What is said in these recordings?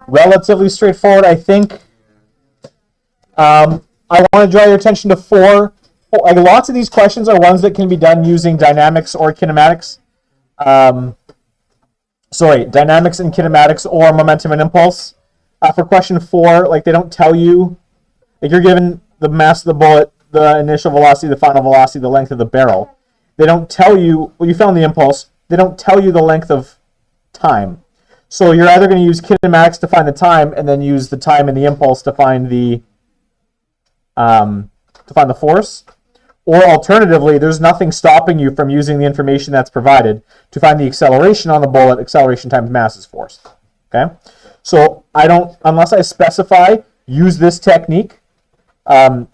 Relatively straightforward, I think. I want to draw your attention to four. Like, lots of these questions are ones that can be done using dynamics or kinematics. Dynamics and kinematics or momentum and impulse. For question 4, like, they don't tell you. Like, you're given the mass of the bullet, the initial velocity, the final velocity, the length of the barrel. They don't tell you, well, you found the impulse. They don't tell you the length of time. So you're either going to use kinematics to find the time, and then use the time and the impulse to find the force. Or alternatively, there's nothing stopping you from using the information that's provided to find the acceleration on the bullet. Acceleration times mass is force. Okay? So I don't, unless I specify, use this technique, I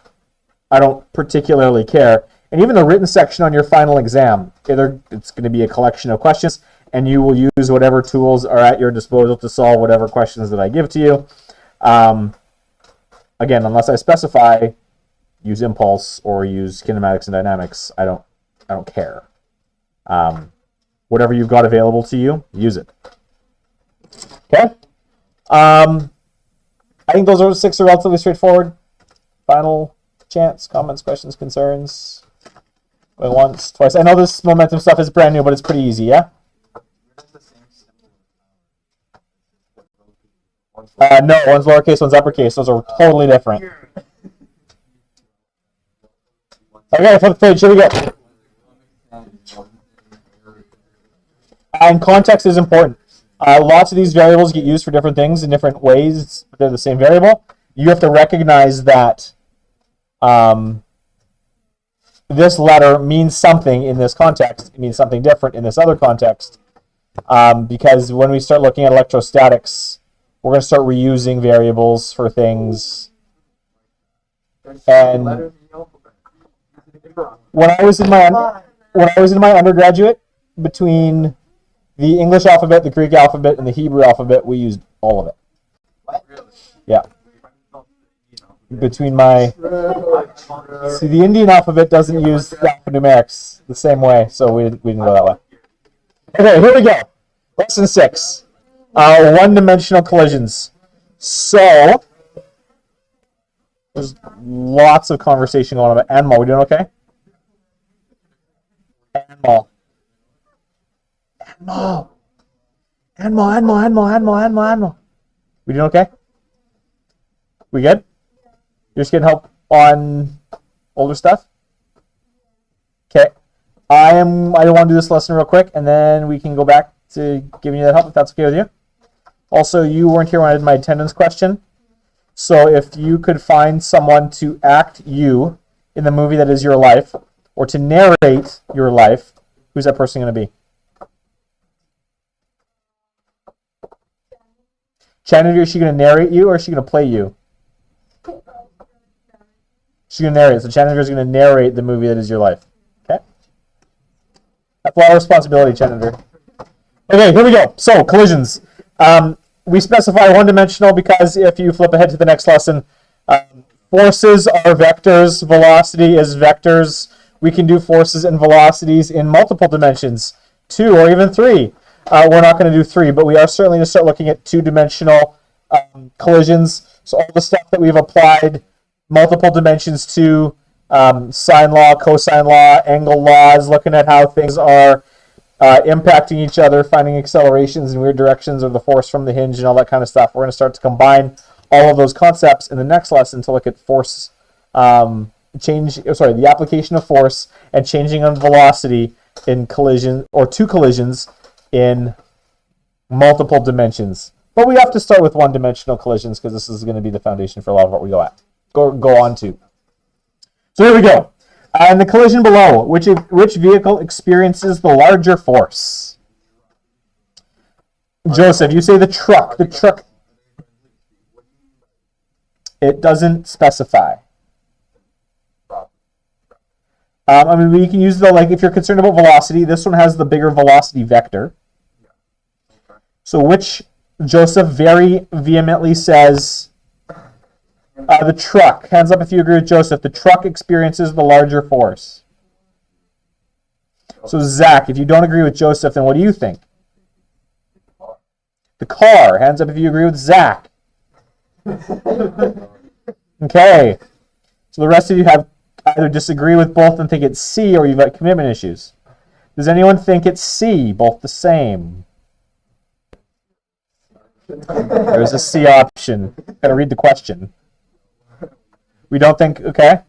don't particularly care. And even the written section on your final exam, it's going to be a collection of questions, and you will use whatever tools are at your disposal to solve whatever questions that I give to you. Again, unless I specify, use impulse or use kinematics and dynamics. I don't care. Whatever you've got available to you, use it. Okay. I think those 6 are relatively straightforward. Final chance, comments, questions, concerns. Going once, twice. I know this momentum stuff is brand new, but it's pretty easy, yeah? No, one's lowercase, one's uppercase. Those are totally different. Okay, flip the page. Here we go. And context is important. Lots of these variables get used for different things in different ways, but they're the same variable. You have to recognize that this letter means something in this context. It means something different in this other context. Because when we start looking at electrostatics, we're going to start reusing variables for things. And when I was in my undergraduate, between the English alphabet, the Greek alphabet, and the Hebrew alphabet, we used all of it. What? Yeah. Between my... See, the Indian alphabet doesn't use alphanumerics the same way, so we didn't go that way. Okay, here we go. Lesson 6. One-dimensional collisions. So, there's lots of conversation going on about animal. We doing okay? Animal. We doing okay? We good? You're just getting help on older stuff? Okay. I want to do this lesson real quick, and then we can go back to giving you that help, if that's okay with you. Also, you weren't here when I did my attendance question. So if you could find someone to act you in the movie that is your life, or to narrate your life, who's that person going to be? Chandra, is she going to narrate you, or is she going to play you? She's going to narrate. So Chandra is going to narrate the movie that is your life. Okay? That's a lot of responsibility, Chandra. Okay, here we go. So, collisions. We specify one-dimensional because if you flip ahead to the next lesson, forces are vectors, velocity is vectors. We can do forces and velocities in multiple dimensions, 2 or even 3. We're not going to do 3, but we are certainly going to start looking at 2-dimensional collisions. So all the stuff that we've applied multiple dimensions to, sine law, cosine law, angle laws, looking at how things are impacting each other, finding accelerations in weird directions or the force from the hinge and all that kind of stuff. We're going to start to combine all of those concepts in the next lesson to look at force the application of force and changing of velocity in collision or 2 collisions in multiple dimensions. But we have to start with one-dimensional collisions because this is going to be the foundation for a lot of what we go on to. So here we go. In the collision below, which vehicle experiences the larger force? Joseph, you say the truck. The truck. It doesn't specify. We can use if you're concerned about velocity, this one has the bigger velocity vector. So which, Joseph very vehemently says, the truck. Hands up if you agree with Joseph. The truck experiences the larger force. So Zach, if you don't agree with Joseph, then what do you think? The car. Hands up if you agree with Zach. Okay. So the rest of you have either disagree with both and think it's C, or you've got commitment issues. Does anyone think it's C, both the same? There's a C option. Gotta read the question. We don't think, okay.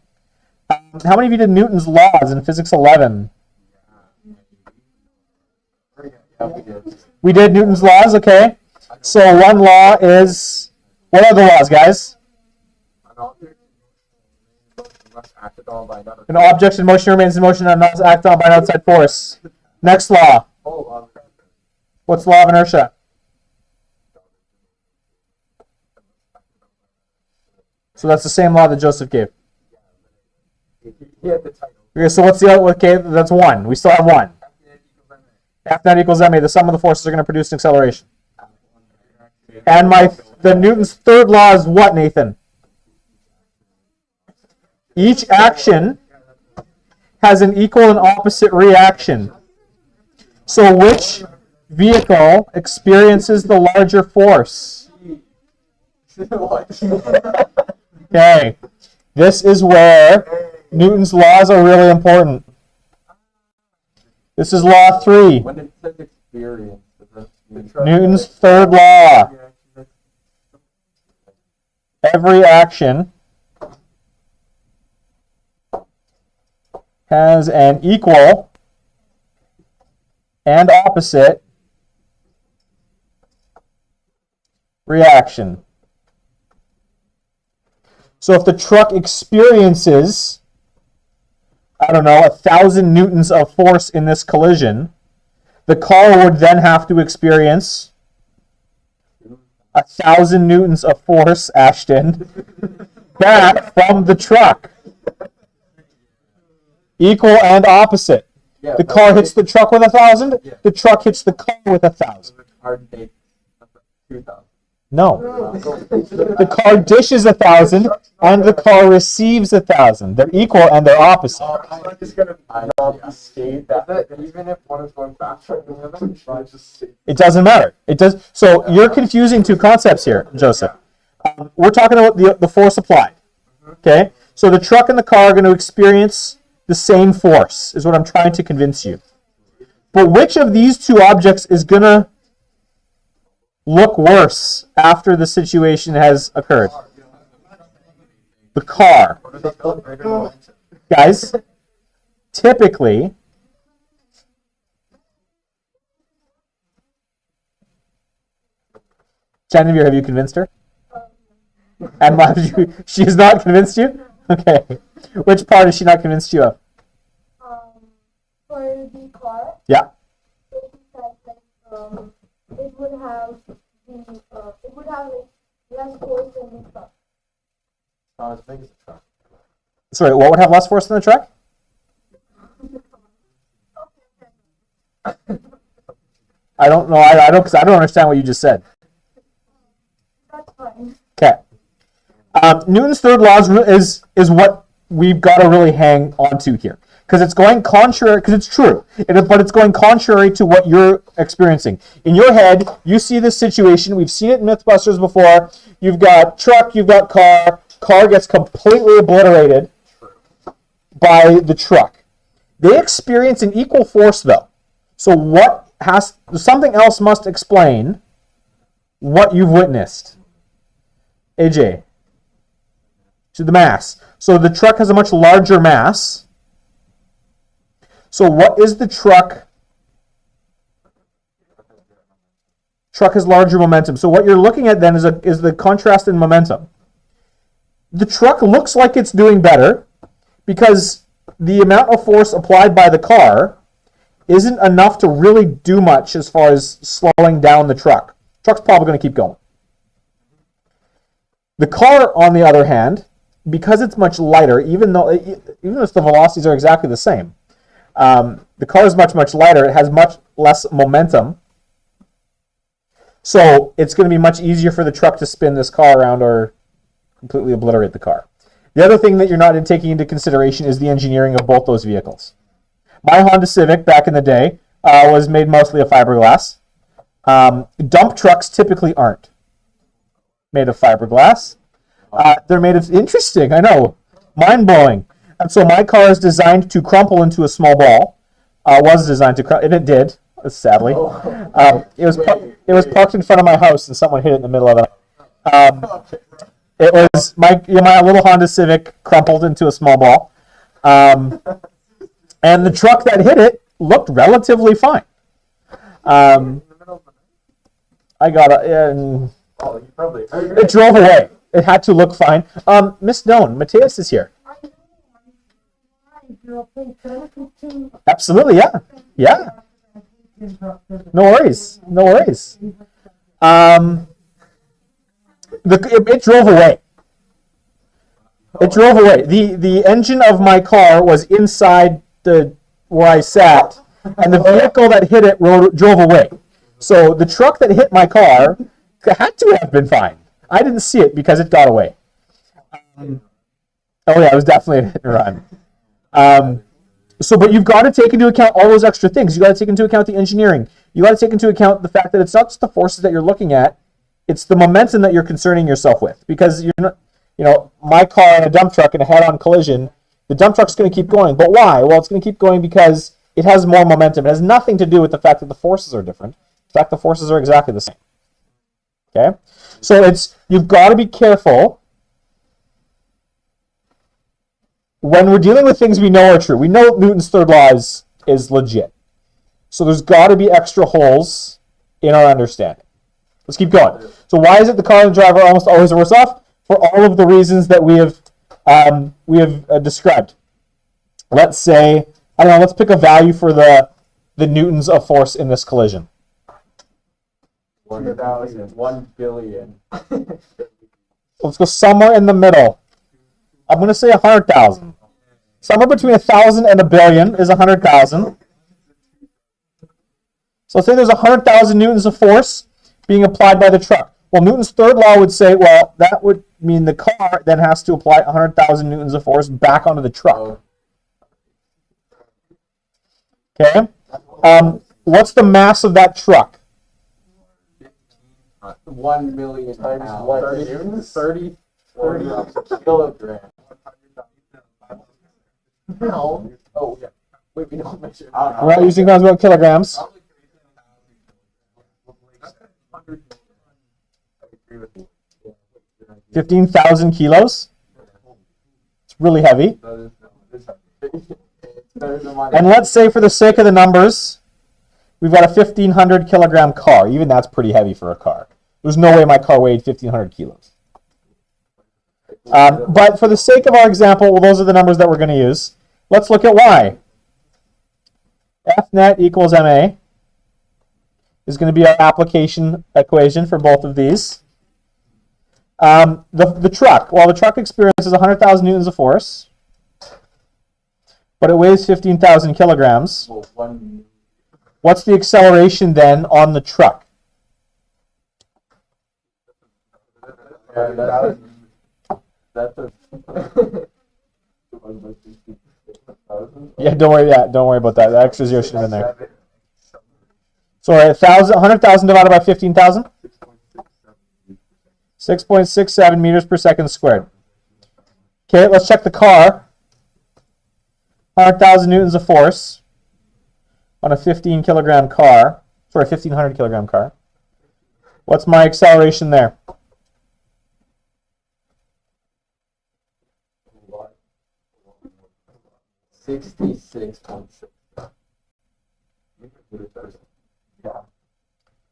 How many of you did Newton's laws in Physics 11? We did Newton's laws, okay. So one law is, what are the laws, guys? An object in motion remains in motion and not act on by an outside force. Next law. What's the law of inertia? So that's the same law that Joseph gave. Okay, so what's the other? Okay, that's 1. We still have 1. F net equals ma. The sum of the forces are going to produce an acceleration. And the Newton's third law is what, Nathan? Each action has an equal and opposite reaction. So which vehicle experiences the larger force? Okay. This is where Newton's laws are really important. This is law 3. When it says experience, Newton's third law. Every action has an equal and opposite reaction. So if the truck experiences, I don't know, 1,000 newtons of force in this collision, the car would then have to experience 1,000 newtons of force, Ashton, back from the truck. Equal and opposite. Yeah, the car hits the truck with 1,000. Yeah. The truck hits the car with 1,000. No. The car dishes 1,000, and the car receives 1,000. They're equal and they're opposite. I'm just gonna state that even if one is going faster than the other, it doesn't matter. It does. So you're confusing two concepts here, Joseph. We're talking about the force applied. Okay. So the truck and the car are going to experience the same force, is what I'm trying to convince you. But which of these two objects is going to look worse after the situation has occurred? The car. Guys, typically, Genevieve, have you convinced her? And she has not convinced you? Okay. Which part has she not convinced you of? For the car, Yeah. it said that it would have like less force than the truck. not as big as a truck. Sorry, what would have less force than the truck? I don't know. I don't understand what you just said. That's fine. Okay. Newton's third law is what we've got to really hang on to here, because it's going contrary. Because it's true, but it's going contrary to what you're experiencing in your head. You see this situation. We've seen it in MythBusters before. You've got truck. You've got car. Car gets completely obliterated by the truck. They experience an equal force, though. So something else must explain what you've witnessed. AJ. To the mass. So the truck has a much larger mass. So what is the truck? Truck has larger momentum. So what you're looking at then is the contrast in momentum. The truck looks like it's doing better because the amount of force applied by the car isn't enough to really do much as far as slowing down the truck. Truck's probably going to keep going. The car, on the other hand, because it's much lighter, even if the velocities are exactly the same, the car is much, much lighter. It has much less momentum. So it's going to be much easier for the truck to spin this car around or completely obliterate the car. The other thing that you're not taking into consideration is the engineering of both those vehicles. My Honda Civic back in the day was made mostly of fiberglass. Dump trucks typically aren't made of fiberglass. They're made of, interesting, I know, mind-blowing. And so my car is designed to crumple into a small ball. Was designed to crumple, and it did, sadly. It was parked in front of my house, and someone hit it in the middle of it. It was my little Honda Civic crumpled into a small ball. And the truck that hit it looked relatively fine. I got it. Oh, you probably It drove away. It had to look fine. Miss Doan, Mateus is here. Absolutely, yeah. Yeah. No worries. No worries. It drove away. It drove away. The engine of my car was inside where I sat, and the vehicle that hit it drove away. So the truck that hit my car had to have been fine. I didn't see it because it got away. Oh yeah, it was definitely a hit and run. But you've got to take into account all those extra things. You got to take into account the engineering. You got to take into account the fact that it's not just the forces that you're looking at; it's the momentum that you're concerning yourself with. Because you're not, my car and a dump truck in a head-on collision, the dump truck's going to keep going. But why? Well, it's going to keep going because it has more momentum. It has nothing to do with the fact that the forces are different. In fact, the forces are exactly the same. Okay, so you've got to be careful when we're dealing with things we know are true. We know Newton's third law is legit. So there's got to be extra holes in our understanding. Let's keep going. So why is it the car and the driver are almost always worse off? For all of the reasons that we have described. Let's say, I don't know, let's pick a value for the newtons of force in this collision. 1,000, 1 billion. Let's go somewhere in the middle. I'm going to say 100,000. Somewhere between 1,000 and a billion is 100,000. So let's say there's 100,000 newtons of force being applied by the truck. Well, Newton's third law would say, well, that would mean the car then has to apply 100,000 newtons of force back onto the truck. Okay? What's the mass of that truck? 1 million Times pounds. what? 30 kilograms. No. Oh, yeah. Wait, we don't measure. We're not using pounds, about kilograms. 15,000 kilos. It's really heavy. And let's say for the sake of the numbers, we've got a 1,500 kilogram car. Even that's pretty heavy for a car. There's no way my car weighed 1,500 kilos. But for the sake of our example, well, those are the numbers that we're going to use. Let's look at y. F net equals ma is going to be our application equation for both of these. The truck, well, the truck experiences 100,000 newtons of force, but it weighs 15,000 kilograms. What's the acceleration then on the truck? Yeah, don't worry about that. The extra zero should have been there. So 100,000 divided by 15,000? 6.67 meters per second squared. Okay, let's check the car. 100,000 newtons of force on a 15 kilogram car. Sorry, 1,500 kilogram car. What's my acceleration there?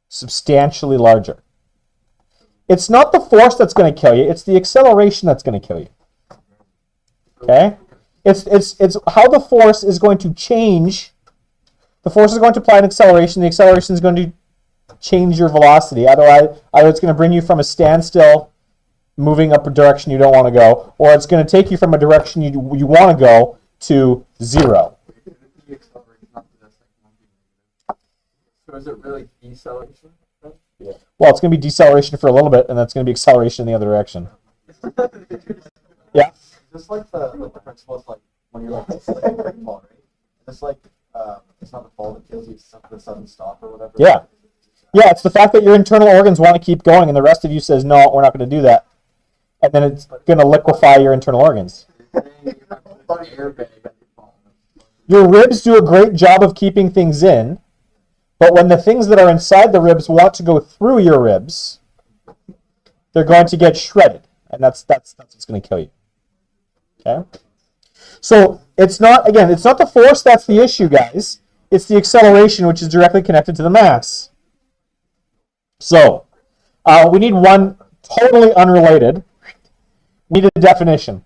Substantially larger. It's not the force that's going to kill you, it's the acceleration that's going to kill you. Okay? It's how the force is going to change. The force is going to apply an acceleration, the acceleration is going to change your velocity. Either it's going to bring you from a standstill moving up a direction you don't want to go, or it's going to take you from a direction you want to go to zero. So is it really deceleration? Yeah. Well, it's going to be deceleration for a little bit, and that's going to be acceleration in the other direction. Yeah. Just like the principle is like when you're like break fall, right? It's like it's not the fall that kills you, it's the sudden stop or whatever. Yeah. Yeah, it's the fact that your internal organs want to keep going and the rest of you says, no, we're not going to do that. And then it's going to liquefy your internal organs. Your ribs do a great job of keeping things in, but when the things that are inside the ribs want to go through your ribs, they're going to get shredded. And that's what's going to kill you. Okay? So it's not the force that's the issue, guys. It's the acceleration, which is directly connected to the mass. So we need one totally unrelated. We need a definition.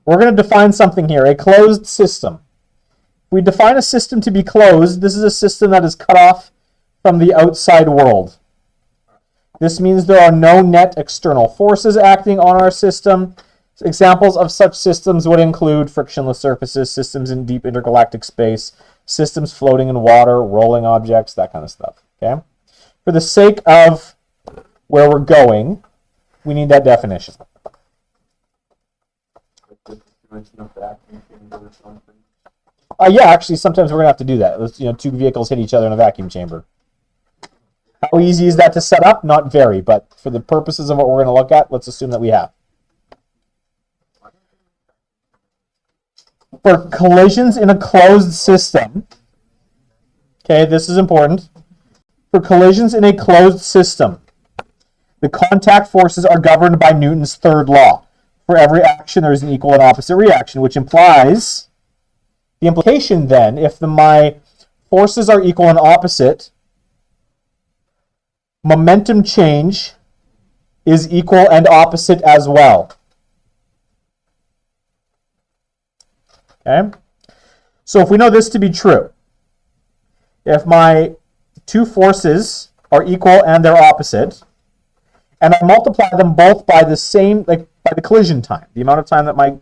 We're going to define something here, a closed system. We define a system to be closed. This is a system that is cut off from the outside world. This means there are no net external forces acting on our system. Examples of such systems would include frictionless surfaces, systems in deep intergalactic space, systems floating in water, rolling objects, that kind of stuff. Okay? For the sake of where we're going, we need that definition. Yeah, actually, sometimes we're going to have to do that. Two vehicles hit each other in a vacuum chamber. How easy is that to set up? Not very, but for the purposes of what we're going to look at, let's assume that we have. For collisions in a closed system, okay, this is important. For collisions in a closed system, the contact forces are governed by Newton's third law. For every action, there is an equal and opposite reaction, which implies, the implication then, if my forces are equal and opposite, momentum change is equal and opposite as well. Okay? So if we know this to be true, if my two forces are equal and they're opposite, and I multiply them both by the same, by the collision time, the amount of time that my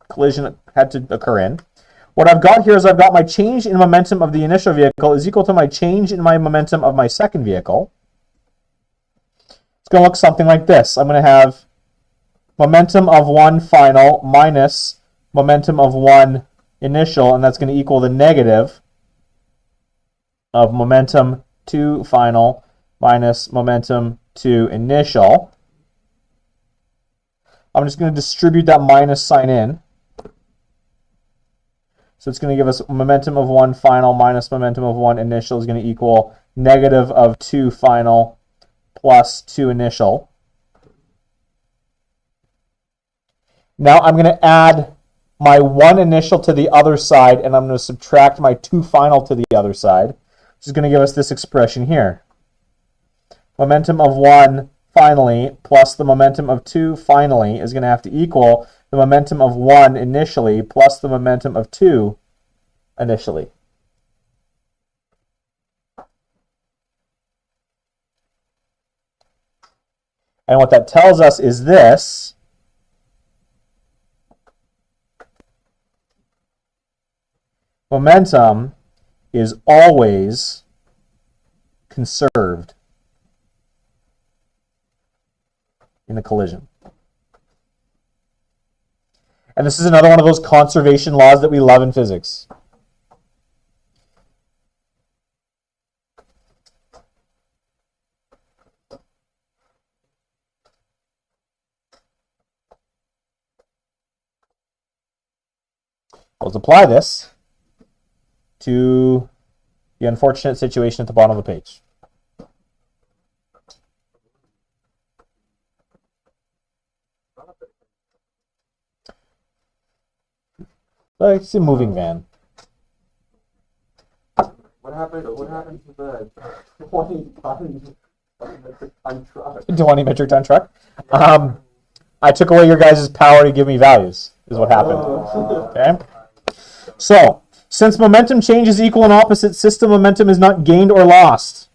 collision had to occur in, what I've got here is I've got my change in momentum of the initial vehicle is equal to my change in my momentum of my second vehicle. It's going to look something like this. I'm going to have momentum of one final minus momentum of one initial, and that's going to equal the negative of momentum 2 final minus momentum 2 initial. I'm just going to distribute that minus sign in. So it's going to give us momentum of 1 final minus momentum of 1 initial is going to equal negative of 2 final plus 2 initial. Now I'm going to add my 1 initial to the other side, and I'm going to subtract my 2 final to the other side, which is going to give us this expression here. Momentum of 1 finally plus the momentum of 2 finally is going to have to equal the momentum of 1 initially plus the momentum of 2 initially. And what that tells us is this. Momentum is always conserved in a collision. And this is another one of those conservation laws that we love in physics. Let's apply this to the unfortunate situation at the bottom of the page. It's a moving van. What happened to the 20-ton truck? 20 metric ton truck. I took away your guys' power to give me values, is what happened. Okay? So, since momentum change is equal and opposite, system momentum is not gained or lost.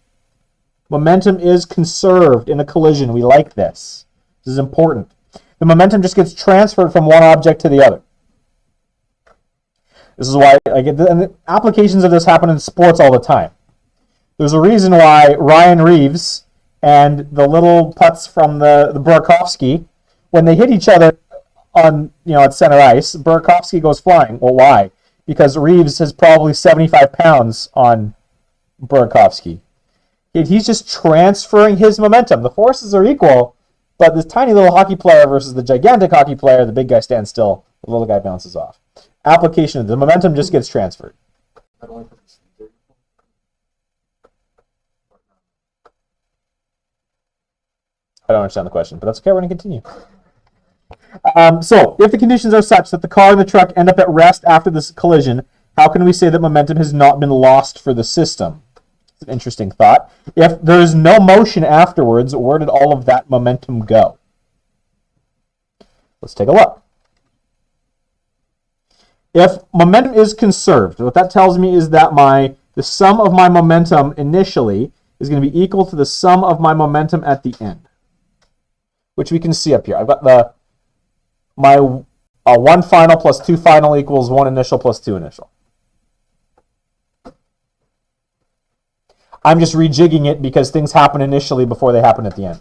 Momentum is conserved in a collision. We like this. This is important. The momentum just gets transferred from one object to the other. This is why and the applications of this happen in sports all the time. There's a reason why Ryan Reeves and the little putts from the Burakovsky, when they hit each other on at center ice, Burakovsky goes flying. Well, why? Because Reeves has probably 75 pounds on Burakovsky. He's just transferring his momentum. The forces are equal, but this tiny little hockey player versus the gigantic hockey player, the big guy stands still, the little guy bounces off. Application of the momentum just gets transferred. That only for the speed. I don't understand the question, but that's okay. We're going to continue. So, if the conditions are such that the car and the truck end up at rest after this collision, how can we say that momentum has not been lost for the system? It's an interesting thought. If there is no motion afterwards, where did all of that momentum go? Let's take a look. If momentum is conserved, what that tells me is that the sum of my momentum initially is going to be equal to the sum of my momentum at the end, which we can see up here. I've got my 1 final plus 2 final equals 1 initial plus 2 initial. I'm just rejigging it because things happen initially before they happen at the end.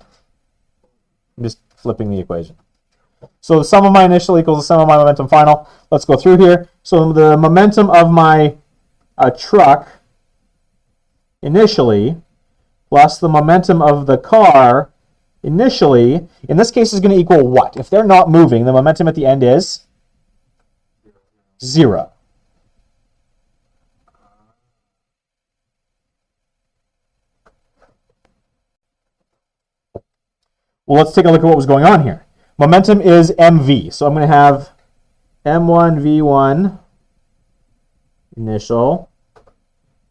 I'm just flipping the equation. So the sum of my initial equals the sum of my momentum final. Let's go through here. So the momentum of my truck initially plus the momentum of the car initially, in this case, is going to equal what? If they're not moving, the momentum at the end is 0. Well, let's take a look at what was going on here. Momentum is mv, so I'm going to have m1 v1 initial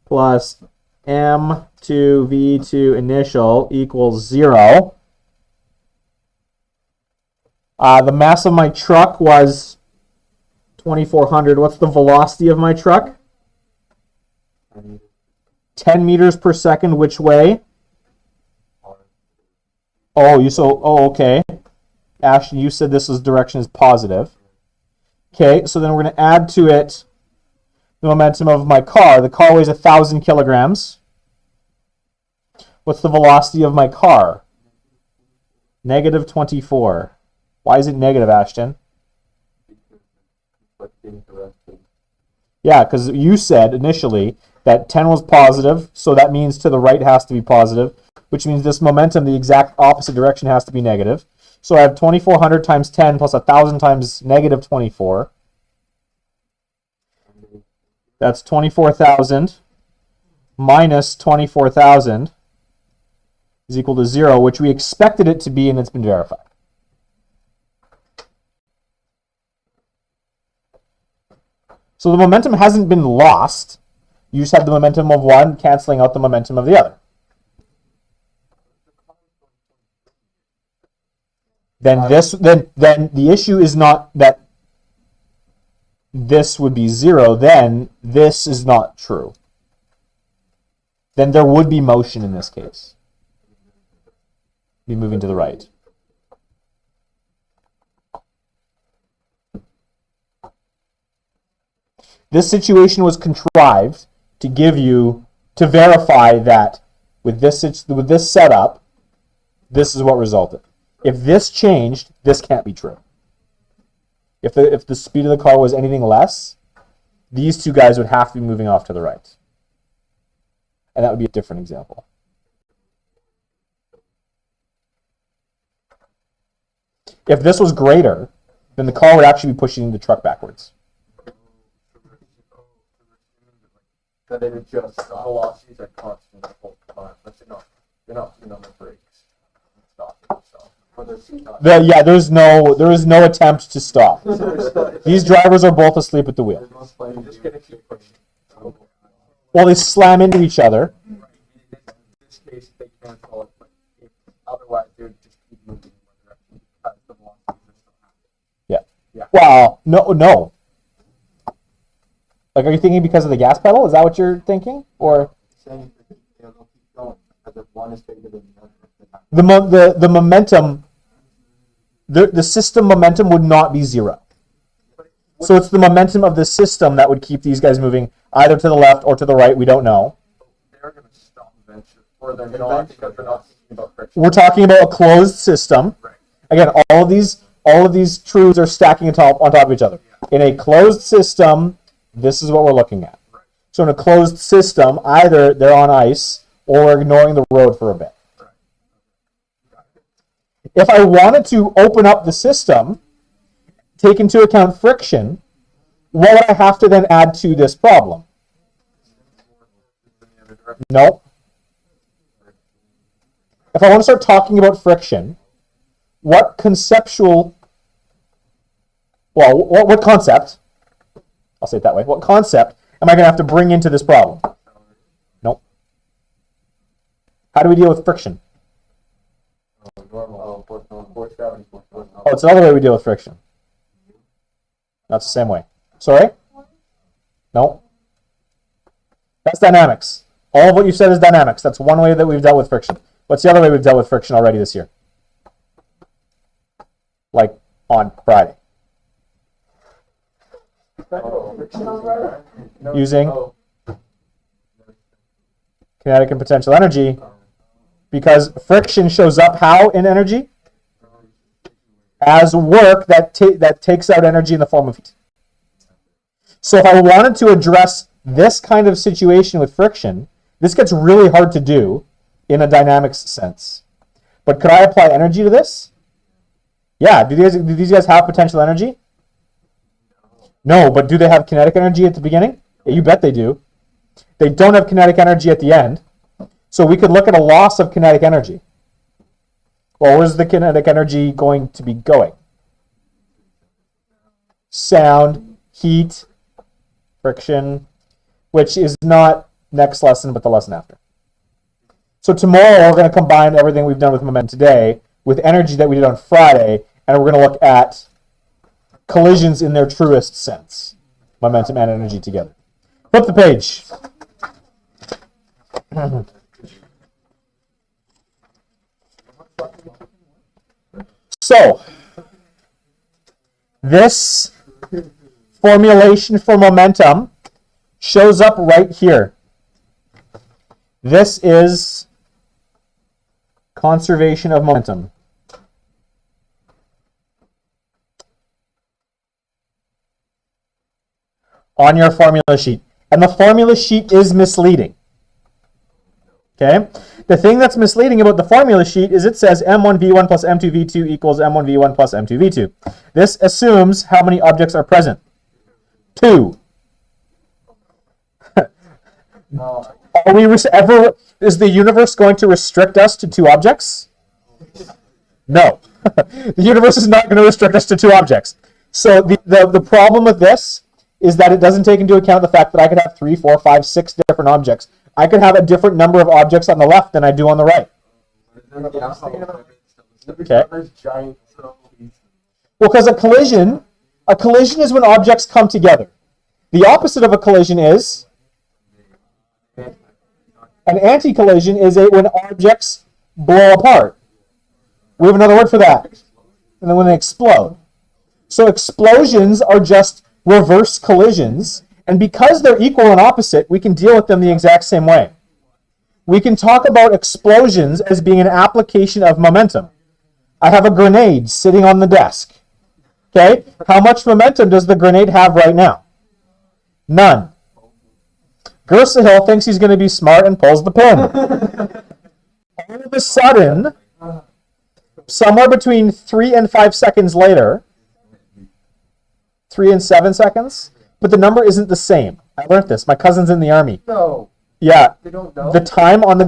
plus m2 v2 initial equals 0. The mass of my truck was 2,400. What's the velocity of my truck? 10 meters per second. Which way? Okay. Ashton, you said this direction is positive. Okay, so then we're going to add to it the momentum of my car. The car weighs 1,000 kilograms. What's the velocity of my car? Negative 24. Why is it negative, Ashton? Yeah, because you said initially that 10 was positive, so that means to the right has to be positive, which means this momentum, the exact opposite direction, has to be negative. So I have 2,400 times 10 plus 1,000 times negative 24. That's 24,000 minus 24,000 is equal to 0, which we expected it to be, and it's been verified. So the momentum hasn't been lost. You just have the momentum of one canceling out the momentum of the other. Then the issue is not that this would be 0, then this is not true. Then there would be motion in this case. Be moving to the right. This situation was contrived to verify that with this setup, this is what resulted. If this changed, this can't be true. If the speed of the car was anything less, these two guys would have to be moving off to the right. And that would be a different example. If this was greater, then the car would actually be pushing the truck backwards. That it adjusts the velocities are constant the whole time. But you're not putting on the brakes. Stopping yourself. There is no attempt to stop. These drivers are both asleep at the wheel. I'm just gonna keep pushing. Well, they slam into each other. In this case, they can't call it, but otherwise they would just keep moving in one direction because the velocities are still happening. Yeah. Well, no. Like, are you thinking because of the gas pedal? Is that what you're thinking? Or Saying they'll keep going because if one is bigger than the other. the momentum, the system momentum would not be 0. So it's the momentum of the system that would keep these guys moving either to the left or to the right. We don't know. They're gonna stop eventually, or they're not because they're not thinking about friction. We're talking about a closed system. Right. Again, all of these truths are stacking on top of each other. In a closed system, this is what we're looking at. So in a closed system, either they're on ice or we're ignoring the road for a bit. If I wanted to open up the system, take into account friction, what would I have to then add to this problem? No. If I want to start talking about friction, what conceptual, what concept, I'll say it that way, what concept am I going to have to bring into this problem? Nope. How do we deal with friction? Normal. Force gravity. Oh, it's another way we deal with friction. That's the same way. Sorry? No. That's dynamics. All of what you said is dynamics. That's one way that we've dealt with friction. What's the other way we've dealt with friction already this year? Like on Friday. Using kinetic and potential energy, because friction shows up how in energy? As work that takes out energy in the form of heat. So if I wanted to address this kind of situation with friction, this gets really hard to do in a dynamics sense. But could I apply energy to this? Yeah. Do these guys have potential energy? No, but do they have kinetic energy at the beginning? Yeah, you bet they do. They don't have kinetic energy at the end. So we could look at a loss of kinetic energy. Well, where's the kinetic energy going to be going? Sound, heat, friction, which is not next lesson, but the lesson after. So tomorrow we're going to combine everything we've done with momentum today with energy that we did on Friday, and we're going to look at collisions in their truest sense. Momentum and energy together. Flip the page. So, this formulation for momentum shows up right here. This is conservation of momentum. On your formula sheet. And the formula sheet is misleading. Okay? The thing that's misleading about the formula sheet is it says M1V1 plus M2V2 equals M1V1 plus M2V2. This assumes how many objects are present? 2. Are we is the universe going to restrict us to 2 objects? No. The universe is not going to restrict us to 2 objects. So the problem with this is that it doesn't take into account the fact that I could have 3, 4, 5, 6 different objects. I could have a different number of objects on the left than I do on the right. Okay. Well, because a collision is when objects come together. The opposite of a collision is an anti-collision is when objects blow apart. We have another word for that. And then when they explode. So explosions are just reverse collisions, and because they're equal and opposite, we can deal with them the exact same way. We can talk about explosions as being an application of momentum. I have a grenade sitting on the desk. Okay? How much momentum does the grenade have right now? None. Gersahil thinks he's going to be smart and pulls the pin. All of a sudden, somewhere between 3 and 5 seconds later, 3 and 7 seconds, but the number isn't the same. I learned this. My cousin's in the army. No. Yeah. They don't know. The time on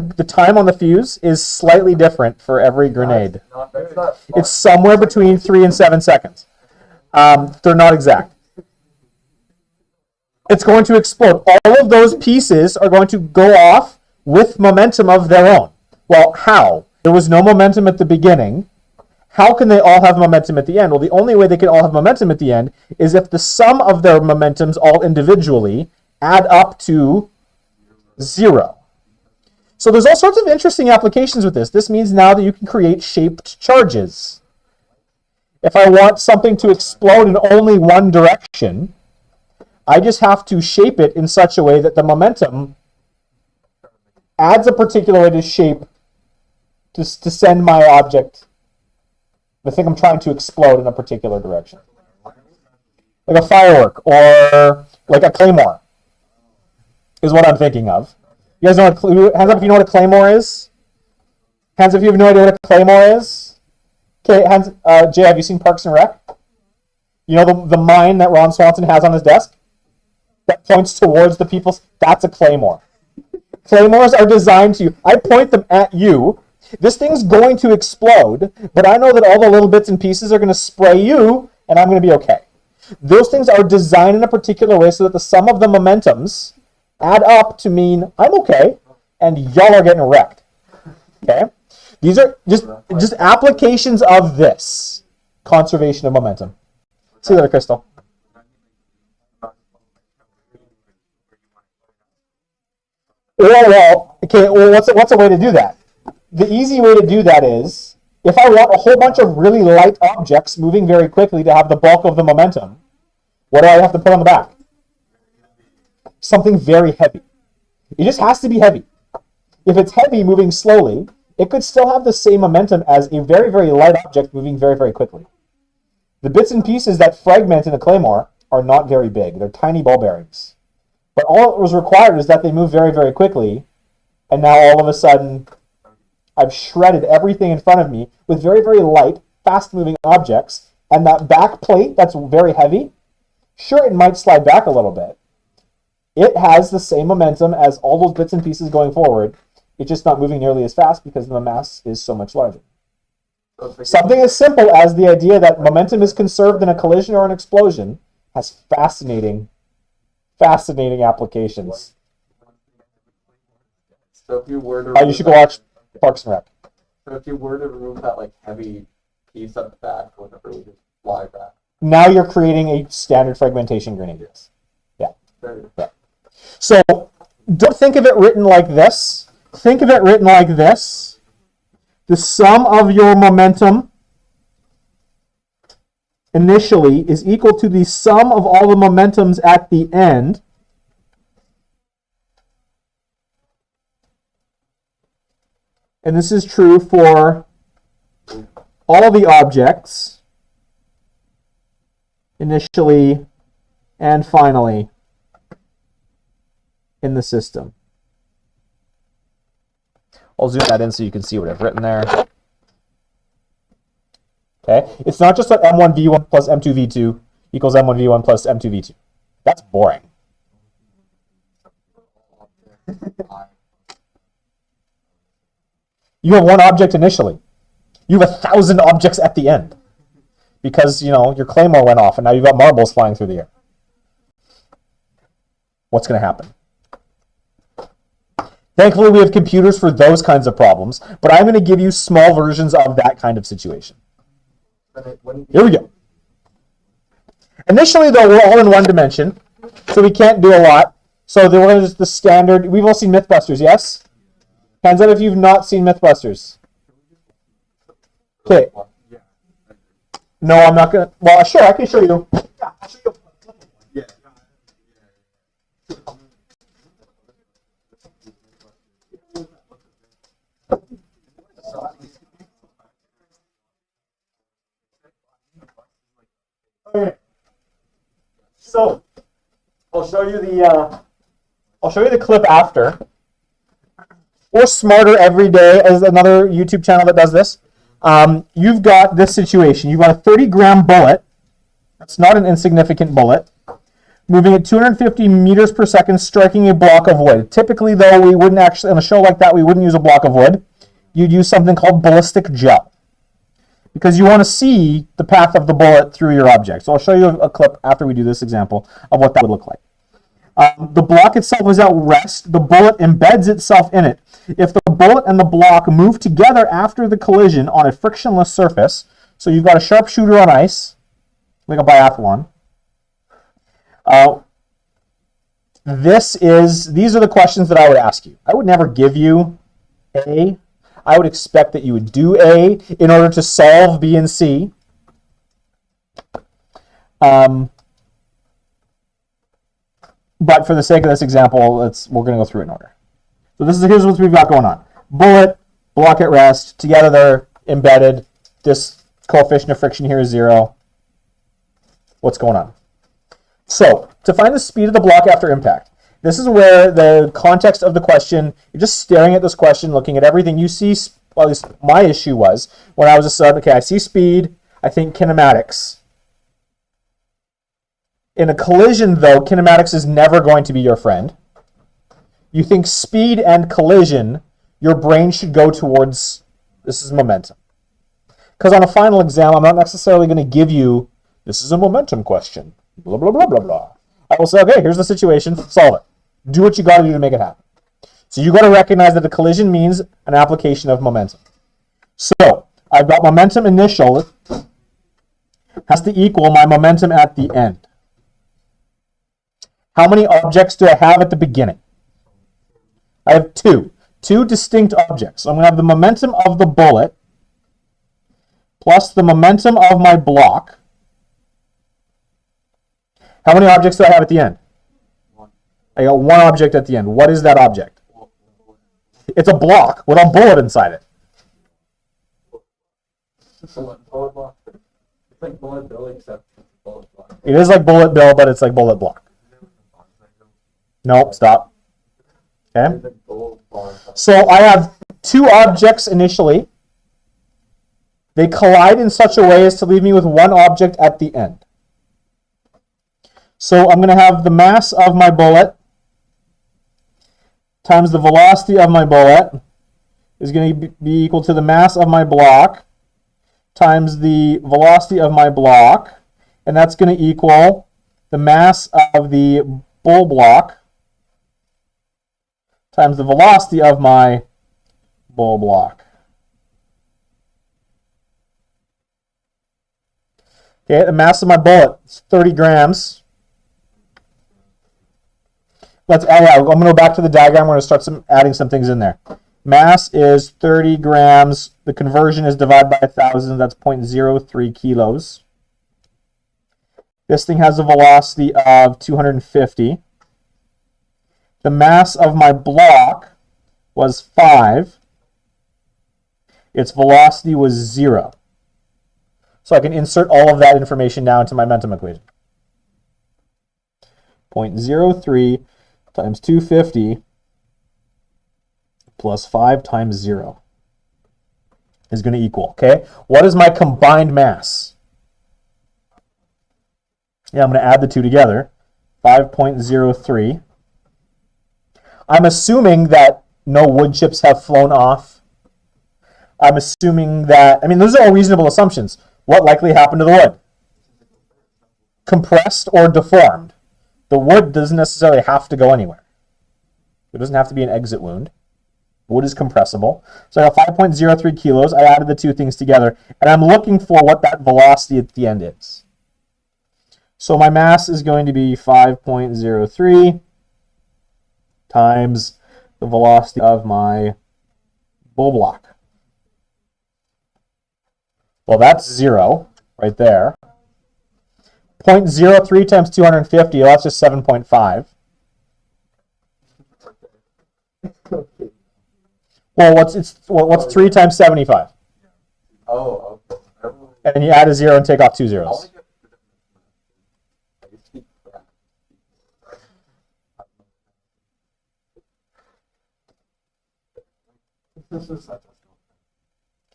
the fuse is slightly different for every grenade. That's not It's somewhere between 3 and 7 seconds. They're not exact. It's going to explode. All of those pieces are going to go off with momentum of their own. Well, how? There was no momentum at the beginning. How can they all have momentum at the end? Well, the only way they can all have momentum at the end is if the sum of their momentums all individually add up to 0. So there's all sorts of interesting applications with this. This means now that you can create shaped charges. If I want something to explode in only one direction, I just have to shape it in such a way that the momentum adds a particular way to shape to send my object, the thing I'm trying to explode, in a particular direction. Like a firework or like a claymore is what I'm thinking of. You guys know what? Hands up if you know what a claymore is. Hands up if you have no idea what a claymore is. Okay, hands. Jay, have you seen Parks and Rec? You know the mine that Ron Swanson has on his desk that points towards the people. That's a claymore. Claymores are designed to. I point them at you. This thing's going to explode, but I know that all the little bits and pieces are going to spray you, and I'm going to be okay. Those things are designed in a particular way so that the sum of the momentums add up to mean I'm okay, and y'all are getting wrecked. Okay? These are just applications of this conservation of momentum. See you later, Crystal. Well, okay. Well, what's a way to do that? The easy way to do that is if I want a whole bunch of really light objects moving very quickly to have the bulk of the momentum, what do I have to put on the back? Something very heavy. It just has to be heavy. If it's heavy moving slowly, it could still have the same momentum as a very, very light object moving very, very quickly. The bits and pieces that fragment in a claymore are not very big. They're tiny ball bearings. But all that was required is that they move very, very quickly, and now all of a sudden, I've shredded everything in front of me with very, very light, fast-moving objects, and that back plate that's very heavy, sure, it might slide back a little bit. It has the same momentum as all those bits and pieces going forward. It's just not moving nearly as fast because the mass is so much larger. Something as simple as the idea that momentum is conserved in a collision or an explosion has fascinating applications. So if you were to You should go watch Parks and Rec. So if you were to remove that like heavy piece at the back, would it really just fly back? Now you're creating a standard fragmentation grenade. Yeah. Very Yeah. So don't think of it written like this. Think of it written like this. The sum of your momentum initially is equal to the sum of all the momentums at the end. And this is true for all the objects initially and finally in the system. I'll zoom that in so you can see what I've written there. Okay, it's not just that M1V1 plus M2V2 equals M1V1 plus M2V2. That's boring. You have one object initially. You have 1,000 objects at the end. Because, your claymore went off and now you've got marbles flying through the air. What's going to happen? Thankfully, we have computers for those kinds of problems, but I'm going to give you small versions of that kind of situation. Here we go. Initially, though, we're all in one dimension, so we can't do a lot. So we're going to just the standard. We've all seen Mythbusters, yes? Hands up if you've not seen Mythbusters. Okay. No, I'm not going to. Well, sure, I can show you. Yeah, I'll show you. Okay. So, I'll show you the clip after. Or Smarter Every Day is another YouTube channel that does this. You've got this situation. You've got a 30-gram bullet. That's not an insignificant bullet. Moving at 250 meters per second, striking a block of wood. Typically, though, we wouldn't actually, on a show like that, we wouldn't use a block of wood. You'd use something called ballistic gel. Because you want to see the path of the bullet through your object. So I'll show you a clip after we do this example of what that would look like. The block itself is at rest. The bullet embeds itself in it. If the bullet and the block move together after the collision on a frictionless surface, so you've got a sharpshooter on ice, like a biathlon. These are the questions that I would ask you. I would never give you A. I would expect that you would do A in order to solve B and C. But for the sake of this example, we're going to go through it in order. So here's what we've got going on. Bullet, block at rest, together they're embedded. This coefficient of friction here is 0. What's going on? So, to find the speed of the block after impact, This is where the context of the question, you're just staring at this question, looking at everything you see, well, at least my issue was, when I was a sub, okay, I see speed, I think kinematics. In a collision, though, kinematics is never going to be your friend. You think speed and collision, your brain should go towards, this is momentum. Because on a final exam, I'm not necessarily going to give you, this is a momentum question, blah, blah, blah, blah, blah. I will say, okay, here's the situation, solve it. Do what you got to do to make it happen. So you got to recognize that a collision means an application of momentum. So I've got momentum initial has to equal my momentum at the end. How many objects do I have at the beginning? I have two distinct objects. So I'm going to have the momentum of the bullet plus the momentum of my block. How many objects do I have at the end? I got one object at the end. What is that object? It's a block with a bullet inside it. Bullet block. It's like bullet bill, except bullet block. It is like bullet bill, but it's like bullet block. Nope, stop. Okay. It's like bullet block. So I have two objects initially. They collide in such a way as to leave me with one object at the end. So I'm going to have the mass of my bullet times the velocity of my bullet is going to be equal to the mass of my block times the velocity of my block, and that's going to equal the mass of the bull block times the velocity of my bull block. Okay, the mass of my bullet is 30 grams. Let's add, I'm going to go back to the diagram. We're going to start adding some things in there. Mass is 30 grams. The conversion is divided by 1,000. That's 0.03 kilos. This thing has a velocity of 250. The mass of my block was 5. Its velocity was 0. So I can insert all of that information now into my momentum equation. 0.03 times 250 plus 5 times 0 is going to equal, okay? What is my combined mass? Yeah, I'm going to add the two together. 5.03. I'm assuming that no wood chips have flown off. I'm assuming that, I mean, those are all reasonable assumptions. What likely happened to the wood? Compressed or deformed. The wood doesn't necessarily have to go anywhere. It doesn't have to be an exit wound. Wood is compressible. So I got 5.03 kilos. I added the two things together, and I'm looking for what that velocity at the end is. So my mass is going to be 5.03 times the velocity of my bull block. Well, that's 0 right there. 0.03 times 250, well, that's just 7.5. Well, what's 3 times 75? Oh, okay. And then you add a 0 and take off 2 zeros.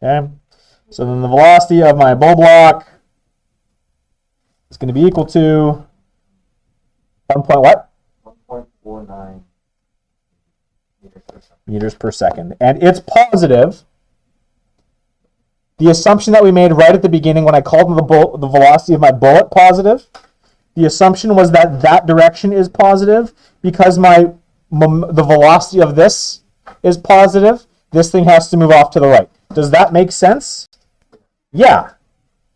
Okay, so then the velocity of my bull block is going to be equal to 1 point what? 1.49 Meters per second. And it's positive. The assumption that we made right at the beginning when I called the velocity of my bullet positive, the assumption was that that direction is positive because the velocity of this is positive. This thing has to move off to the right. Does that make sense? Yeah.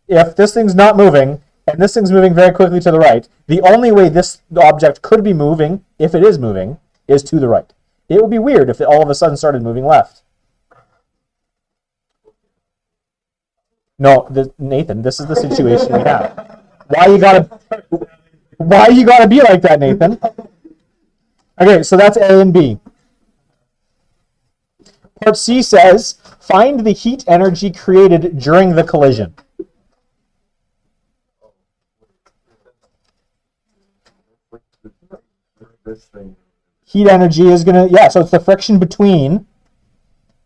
If this thing's not moving and this thing's moving very quickly to the right, the only way this object could be moving, if it is moving, is to the right. It would be weird if it all of a sudden started moving left. No, Nathan, this is the situation we have. Why you gotta be like that, Nathan? Okay, so that's A and B. Part C says, find the heat energy created during the collision. This thing. heat energy is going to, so it's the friction between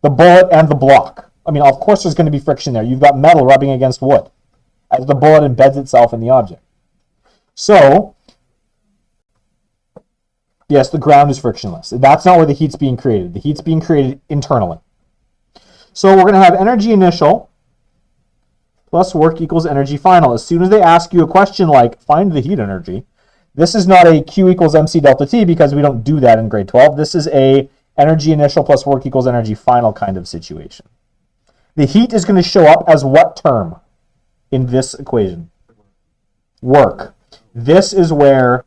the bullet and the block. I mean, of course there's going to be friction there. You've got metal rubbing against wood as the bullet embeds itself in the object. So, yes, the ground is frictionless. That's not where the heat's being created. The heat's being created internally. So we're going to have energy initial plus work equals energy final. As soon as they ask you a question like, find the heat energy, this is not a Q equals MC delta T because we don't do that in grade 12. This is a energy initial plus work equals energy final kind of situation. The heat is going to show up as what term in this equation? Work. This is where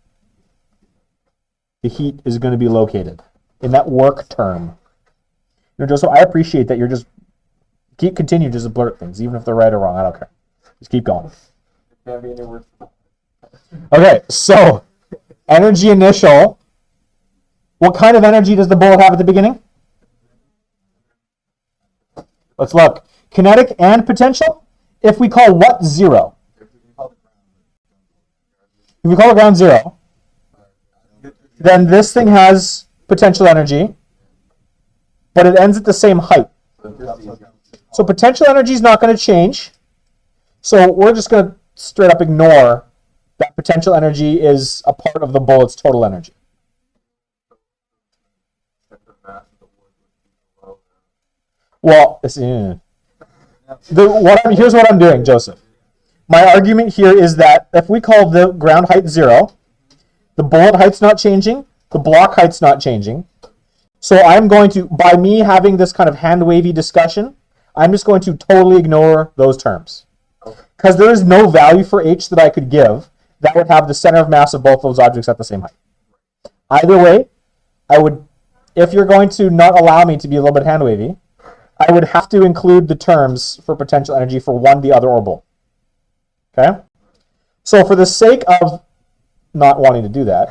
the heat is going to be located, in that work term. You know, Joseph, I appreciate that you're just continue just to blurt things, even if they're right or wrong. I don't care. Just keep going. Can't be any worse. Okay, so energy initial. What kind of energy does the bullet have at the beginning? Let's look. Kinetic and potential. If we call what 0? If we call the ground 0, then this thing has potential energy, but it ends at the same height. So potential energy is not going to change. So we're just going to straight up ignore that potential energy is a part of the bullet's total energy. Well, here's what I'm doing, Joseph. My argument here is that if we call the ground height 0, the bullet height's not changing, the block height's not changing. So I'm going to, by me having this kind of hand-wavy discussion, I'm just going to totally ignore those terms. Because there is no value for h that I could give that would have the center of mass of both those objects at the same height. Either way, I would, if you're going to not allow me to be a little bit hand-wavy, I would have to include the terms for potential energy for one, the other, or both. Okay? So for the sake of not wanting to do that,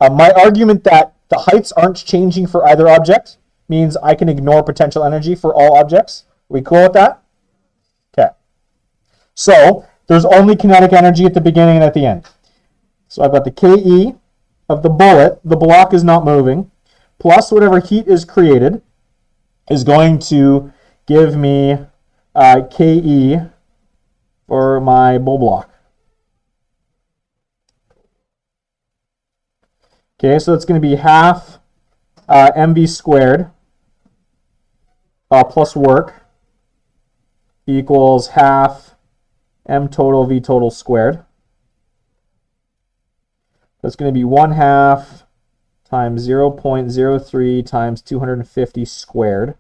my argument that the heights aren't changing for either object means I can ignore potential energy for all objects. Are we cool with that? Okay. So there's only kinetic energy at the beginning and at the end. So I've got the KE of the bullet, the block is not moving, plus whatever heat is created is going to give me KE for my bull block. Okay, so it's going to be half mv squared plus work equals half m total v total squared. That's going to be 1/2 times 0.03 times 250 squared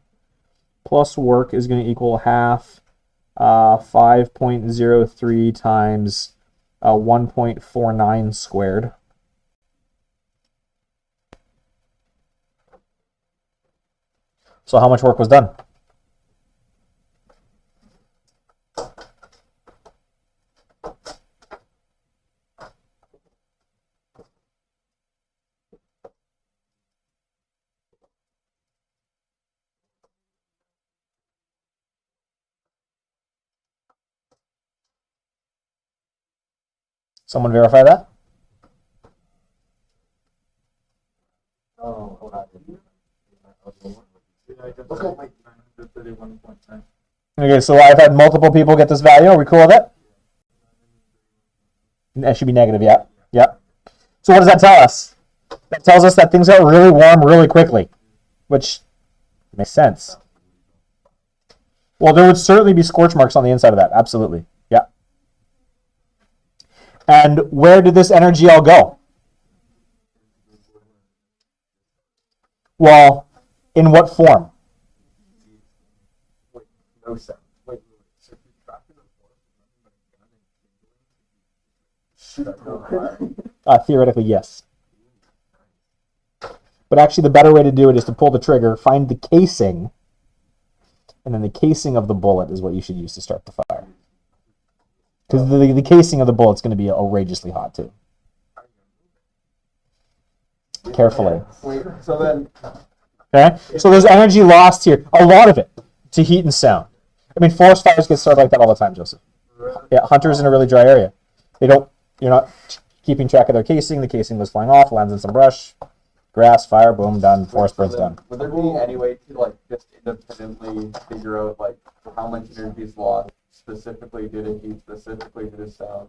plus work is going to equal half 5.03 times 1.49 squared. So how much work was done? Someone verify that? Oh, hold on. Okay, so I've had multiple people get this value. Are we cool with it? That should be negative, yeah. Yeah. So what does that tell us? That tells us that things got really warm really quickly, which makes sense. Well, there would certainly be scorch marks on the inside of that. Absolutely. Yeah. And where did this energy all go? Well, in what form? No sense. Wait. So if you track it Theoretically, yes. But actually, the better way to do it is to pull the trigger, find the casing, and then the casing of the bullet is what you should use to start the fire. Because the casing of the bullet's going to be outrageously hot, too. Carefully. Wait, so then... Okay? So there's energy lost here. A lot of it to heat and sound. I mean, forest fires get started like that all the time, Joseph. Yeah, hunters in a really dry area. You're not keeping track of their casing. The casing goes flying off, lands in some brush. Grass, fire, boom, done. Forest burns down. Would there be any way to like just independently figure out like how much energy is lost specifically due to heat, specifically due to sound?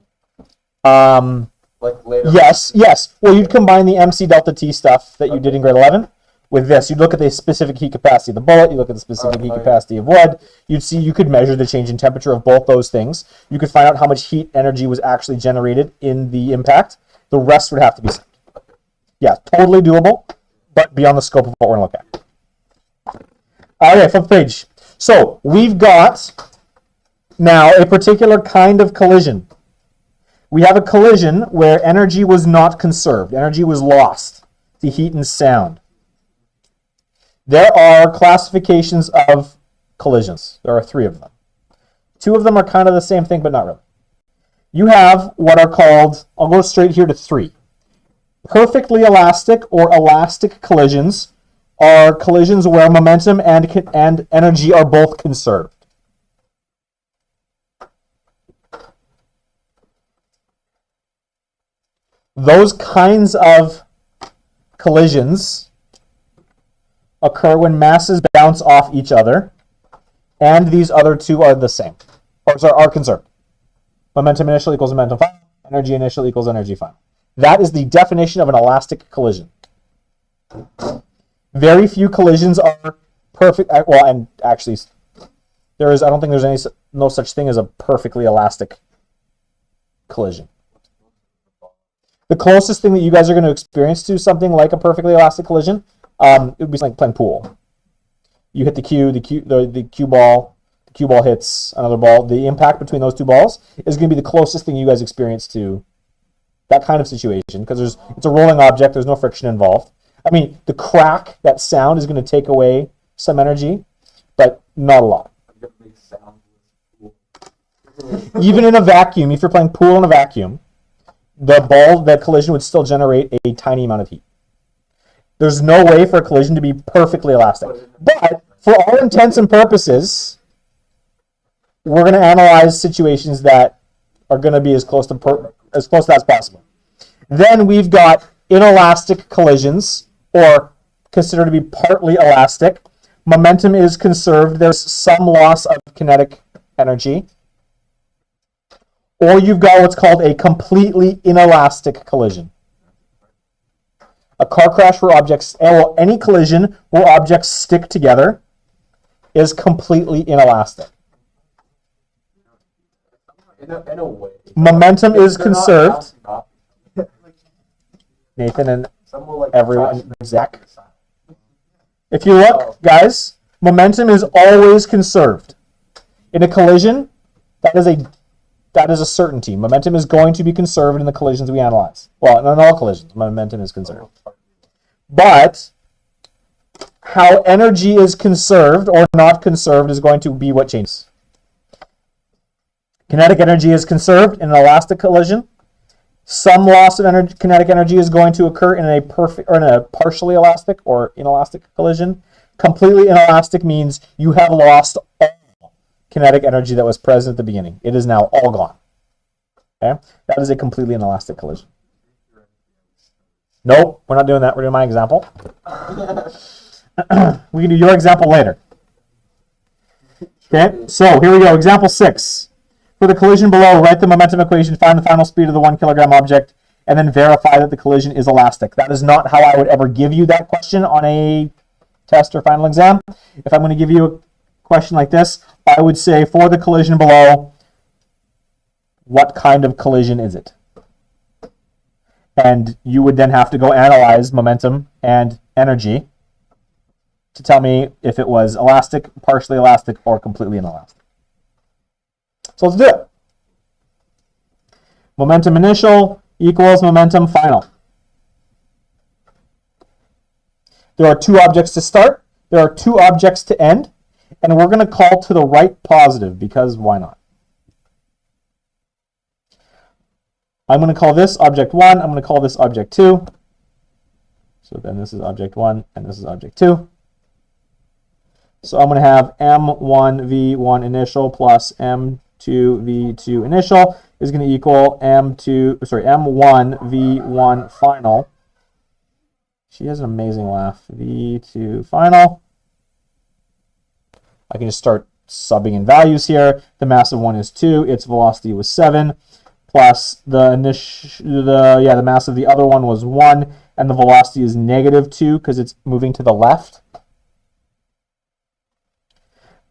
Like later. Yes. Well, you'd combine the MC delta T stuff that you did in grade 11 with this. You'd look at the specific heat capacity of the bullet. You look at the specific heat capacity of wood. You'd see you could measure the change in temperature of both those things. You could find out how much heat energy was actually generated in the impact. The rest would have to be sent. Yeah, totally doable, but beyond the scope of what we're going to look at. Okay, flip the page. So we've got now a particular kind of collision. We have a collision where energy was not conserved. Energy was lost to heat and sound. There are classifications of collisions. There are 3 of them. 2 of them are kind of the same thing, but not really. You have what are called, I'll go straight here to 3. Perfectly elastic or elastic collisions are collisions where momentum and energy are both conserved. Those kinds of collisions occur when masses bounce off each other, and these other 2 are the same, are conserved. Momentum initial equals momentum final, energy initial equals energy final. That is the definition of an elastic collision. Very few collisions are perfect. Well, and actually, I don't think there's no such thing as a perfectly elastic collision. The closest thing that you guys are going to experience to something like a perfectly elastic collision, it would be like playing pool. You hit the cue ball, the cue ball hits another ball. The impact between those 2 balls is going to be the closest thing you guys experience to that kind of situation, because it's a rolling object, there's no friction involved. I mean, the crack, that sound is going to take away some energy, but not a lot. Even in a vacuum, if you're playing pool in a vacuum, that collision would still generate a tiny amount of heat. There's no way for a collision to be perfectly elastic. But for all intents and purposes, we're going to analyze situations that are going to be as close to that as possible. Then we've got inelastic collisions, or considered to be partly elastic. Momentum is conserved. There's some loss of kinetic energy. Or you've got what's called a completely inelastic collision. A car crash where any collision where objects stick together is completely inelastic. In a way. Momentum is conserved. Nathan and everyone, Zach. If you look, guys, momentum is always conserved. In a collision, that is a certainty. Momentum is going to be conserved in the collisions we analyze. Well, in all collisions, momentum is conserved. But how energy is conserved or not conserved is going to be what changes. Kinetic energy is conserved in an elastic collision. Some loss of kinetic energy is going to occur in a partially elastic or inelastic collision. Completely inelastic means you have lost all kinetic energy that was present at the beginning. It is now all gone. Okay? That is a completely inelastic collision. Nope, we're not doing that. We're doing my example. We can do your example later. Okay, so here we go. Example 6. For the collision below, write the momentum equation, find the final speed of the 1 kilogram object, and then verify that the collision is elastic. That is not how I would ever give you that question on a test or final exam. If I'm going to give you a question like this, I would say for the collision below, what kind of collision is it? And you would then have to go analyze momentum and energy to tell me if it was elastic, partially elastic, or completely inelastic. So let's do it. Momentum initial equals momentum final. There are 2 objects to start. There are 2 objects to end. And we're going to call to the right positive because why not? I'm going to call this object 1. I'm going to call this object 2. So then this is object 1 and this is object 2. So I'm going to have M1V1 initial plus M2V2 initial is going to equal M1V1 final She has an amazing laugh. V2 final. I can just start subbing in values here. The mass of 1 is 2. Its velocity was 7. Plus the mass of the other one was 1. And the velocity is -2 because it's moving to the left.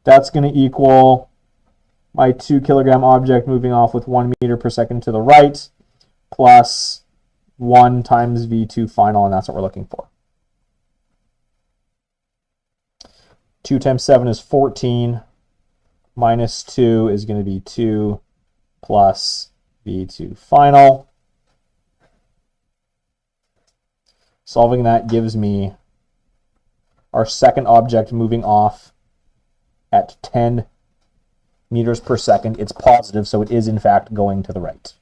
That's going to equal my 2 kilogram object moving off with 1 meter per second to the right, plus 1 times V2 final, and that's what we're looking for. 2 times 7 is 14, minus 2 is going to be 2, plus V2 final. Solving that gives me our second object moving off at 10 meters per second. It's positive, so it is in fact going to the right.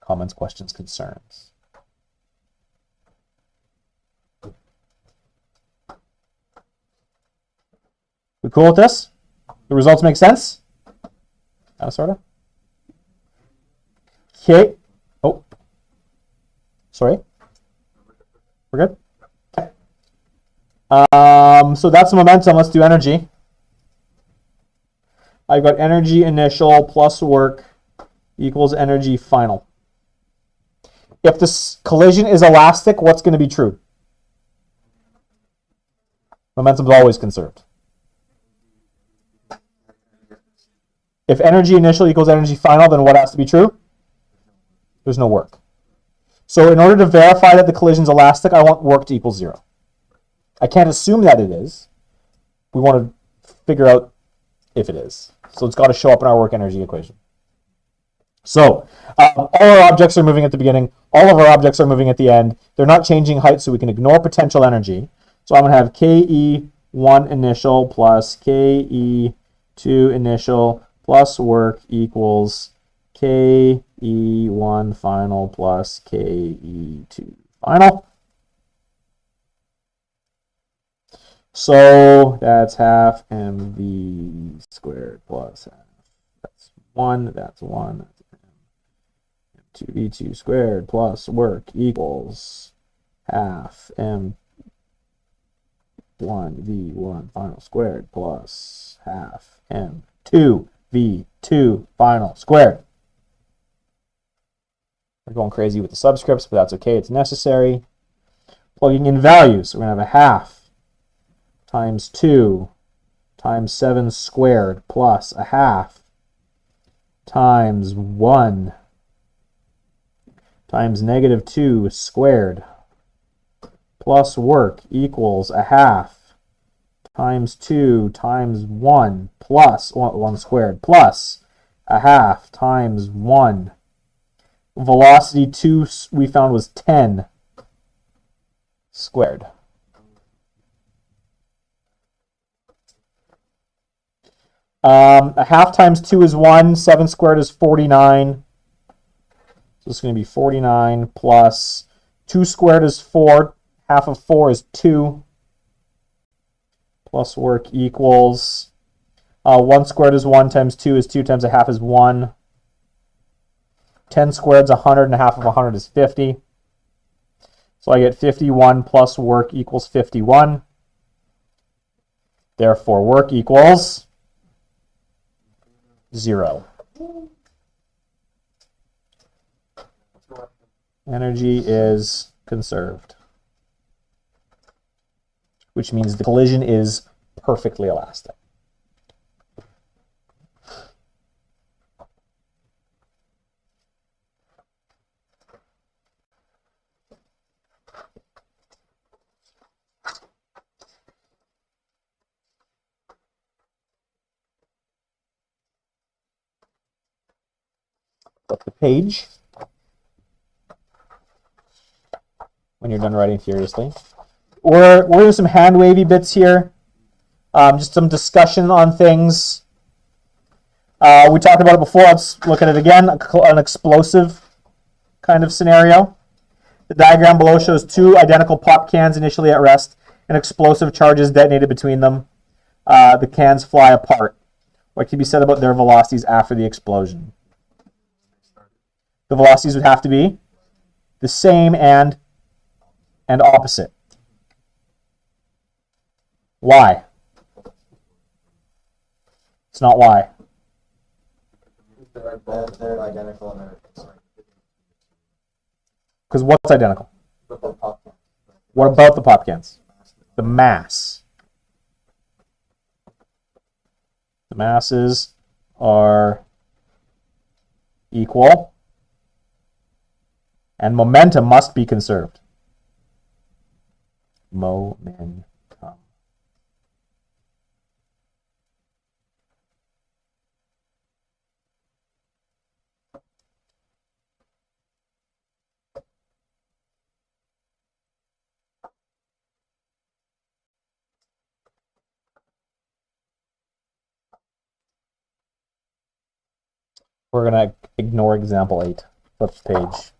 Comments, questions, concerns? We cool with this? The results make sense? Sort of. Okay. Oh. Sorry. We're good? Okay. So that's the momentum. Let's do energy. I've got energy initial plus work equals energy final. If this collision is elastic, what's going to be true? Momentum is always conserved. If energy initial equals energy final, then what has to be true? There's no work. So in order to verify that the collision is elastic, I want work to equal 0. I can't assume that it is. We want to figure out if it is. So it's got to show up in our work energy equation. So all our objects are moving at the beginning. All of our objects are moving at the end. They're not changing height, so we can ignore potential energy. So I'm going to have KE1 initial plus KE2 initial plus work equals KE1 final plus KE2 final. So that's half mv squared plus half. That's 1, that's 1, that's m2v2 squared plus work equals half m1 v1 final squared plus half m2 v2 final squared. We're going crazy with the subscripts, but that's okay. It's necessary. Plugging in values. We're going to have a half times 2 times 7 squared plus a half times 1 times -2 squared plus work equals a half times 2 times 1 plus 1 squared plus a half times 1. Velocity 2 we found was 10 squared. A half times 2 is 1. 7 squared is 49. So it's going to be 49 plus 2 squared is 4. Half of 4 is 2. Plus work equals 1 squared is 1 times 2 is 2 times a half is 1. 10 squared is 100 and a half of 100 is 50. So I get 51 plus work equals 51. Therefore work equals 0. Energy is conserved, which means the collision is perfectly elastic. Flip the page when you're done writing furiously. We're doing some hand wavy bits here. Just some discussion on things. We talked about it before. Let's look at it again. An explosive kind of scenario. The diagram below shows 2 identical pop cans initially at rest. An explosive charge is detonated between them. The cans fly apart. What can be said about their velocities after the explosion? The velocities would have to be the same and opposite. Why? It's not why. They're identical and they're Because what's identical? the pop. What about the pop cans? The mass. The masses are equal, and momentum must be conserved. Momentum. We're going to ignore example 8. Flip the page.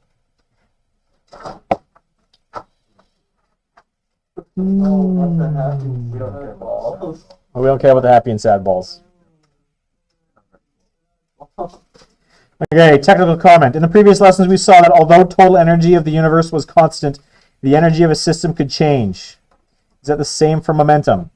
What the heck? We don't care balls. We don't care about the happy and sad balls. Okay, technical comment. In the previous lessons, we saw that although total energy of the universe was constant, the energy of a system could change. Is that the same for momentum?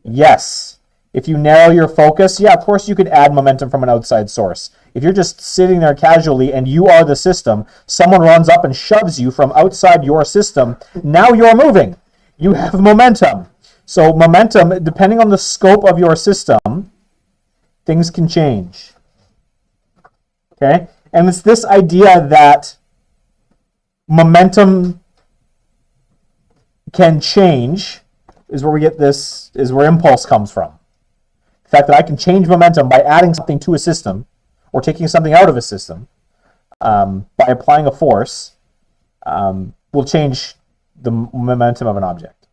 Yes. If you narrow your focus, yeah, of course you could add momentum from an outside source. If you're just sitting there casually and you are the system, someone runs up and shoves you from outside your system, now you're moving. You have momentum. So momentum, depending on the scope of your system, things can change. Okay? And it's this idea that momentum can change is where we get this, is where impulse comes from. The fact that I can change momentum by adding something to a system or taking something out of a system by applying a force will change the momentum of an object.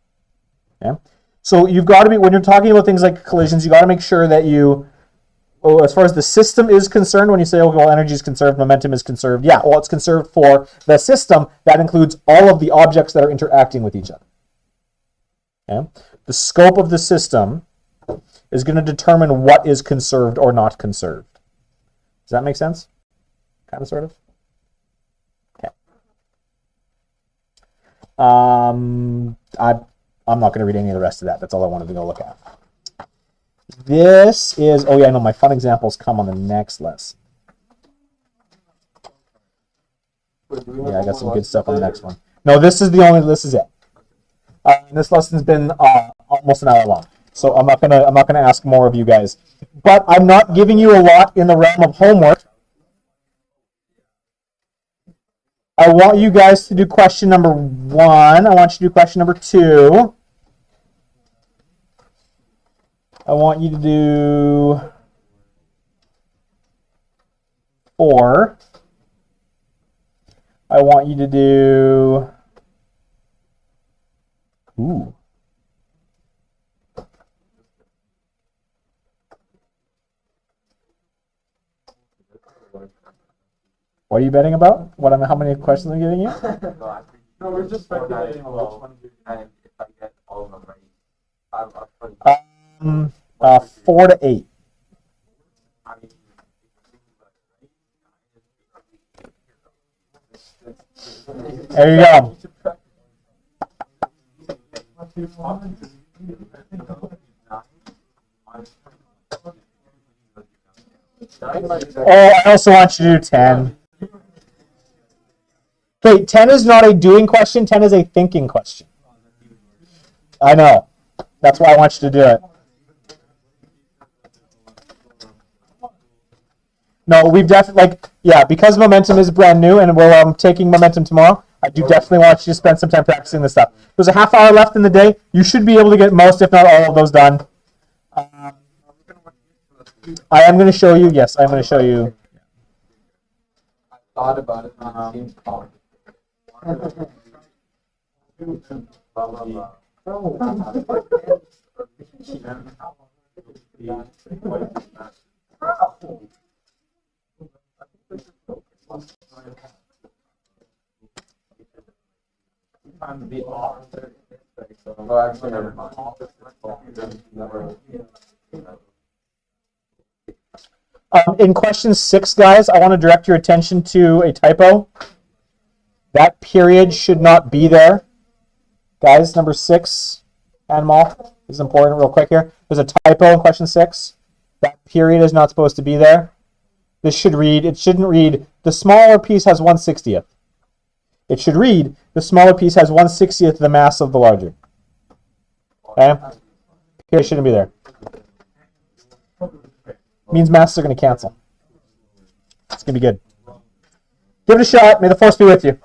Okay? So you've got to be, when you're talking about things like collisions, you got to make sure that you, as far as the system is concerned, when you say, okay, well, energy is conserved, momentum is conserved, yeah, well, it's conserved for the system. That includes all of the objects that are interacting with each other. Okay? The scope of the system is going to determine what is conserved or not conserved. Does that make sense? Kind of, sort of? Okay. I'm not going to read any of the rest of that. That's all I wanted to go look at. This is, oh yeah, no, my fun examples come on the next lesson. Yeah, I got some good stuff on the next one. No, this is it. This lesson's been almost an hour long, so I'm not gonna ask more of you guys. But I'm not giving you a lot in the realm of homework. I want you guys to do question number 1. I want you to do question number 2. I want you to do 4. I want you to do... Ooh. What are you betting about? How many questions I'm giving you? No, we're just speculating on which one you and if I get all of them right, I'll put it. 4 to 8. I mean, There you go. Oh, I also want you to do 10. Okay, 10 is not a doing question, 10 is a thinking question. I know. That's why I want you to do it. No, we've definitely, because momentum is brand new and we're taking momentum tomorrow, I do definitely want you to spend some time practicing this stuff. There's a half hour left in the day. You should be able to get most, if not all of those done. I am going to show you. Yes, I'm going to show you. I thought about it, and it seems complicated. Oh, actually, never mind. In question 6, guys, I want to direct your attention to a typo. That period should not be there. Guys, number 6, animal, this is important real quick here. There's a typo in question 6. That period is not supposed to be there. This should read, it shouldn't read, the smaller piece has 1/60th. It should read, the smaller piece has 1/60th the mass of the larger. Okay? Period shouldn't be there. Means masses are going to cancel. It's going to be good. Give it a shot. May the force be with you.